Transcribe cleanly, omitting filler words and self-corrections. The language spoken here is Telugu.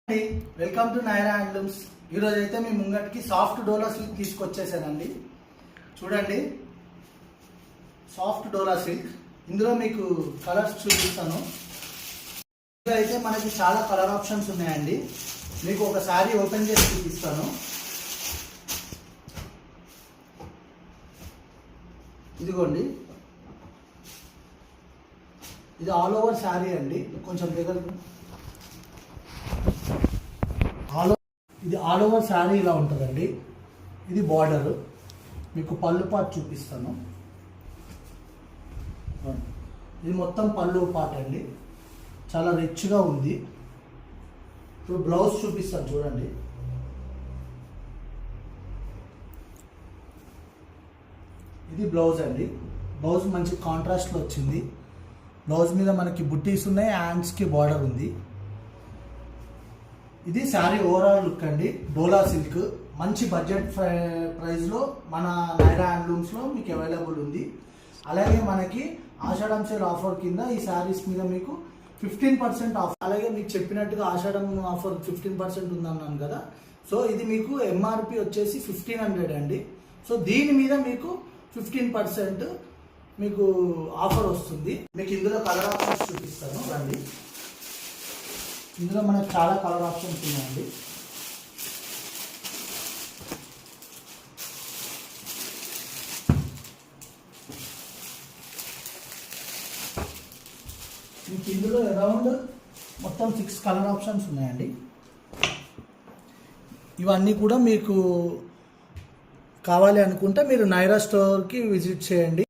Welcome to Naira handlooms. ఈరోజు అయితే మీ ముంగటికి సాఫ్ట్ డోలా సిల్క్ తీసుకొచ్చేసానండి. చూడండి, సాఫ్ట్ డోలా సిల్క్. ఇందులో మీకు కలర్స్ చూపిస్తాను. ఇందులో అయితే మనకి చాలా కలర్ ఆప్షన్స్ ఉన్నాయండి. మీకు ఒక శారీ ఓపెన్ చేసి చూపిస్తాను. ఇదిగోండి, ఇది ఆల్ ఓవర్ శారీ అండి. కొంచెం దగ్గర ఇది ఆల్ ఓవర్ శారీ ఇలా ఉంటుందండి. ఇది బార్డర్. మీకు పళ్ళు పార్ట్ చూపిస్తాను. ఇది మొత్తం పళ్ళు పార్ట్ అండి. చాలా రిచ్గా ఉంది. ఇప్పుడు బ్లౌజ్ చూపిస్తాను చూడండి. ఇది బ్లౌజ్ అండి. బ్లౌజ్ మంచి కాంట్రాస్ట్లో వచ్చింది. బ్లౌజ్ మీద మనకి బుట్టీస్ ఉన్నాయి, హ్యాండ్స్కి బార్డర్ ఉంది. ఇది శారీ ఓవరాల్ లుక్ అండి. డోలా సిల్క్ మంచి బడ్జెట్ ప్రైస్లో మన నైరా హ్యాండ్లూమ్స్లో మీకు అవైలబుల్ ఉంది. అలాగే మనకి ఆషాఢం సేల్ ఆఫర్ కింద ఈ శారీస్ మీద మీకు 15% ఆఫ్. అలాగే మీకు చెప్పినట్టుగా ఆషాఢం ఆఫర్ 15% ఉందన్నాను కదా. సో ఇది మీకు ఎంఆర్పి వచ్చేసి 1500 అండి. సో దీని మీద మీకు 15% మీకు ఆఫర్ వస్తుంది. మీకు ఇందులో కలర్ ఆప్షన్స్ చూపిస్తాను రండి. ఇందులో మనకు చాలా కలర్ ఆప్షన్స్ ఉన్నాయండి. మీకు ఇందులో అరౌండ్ మొత్తం 6 కలర్ ఆప్షన్స్ ఉన్నాయండి. ఇవన్నీ కూడా మీకు కావాలి అనుకుంటే మీరు నైరా స్టోర్కి విజిట్ చేయండి.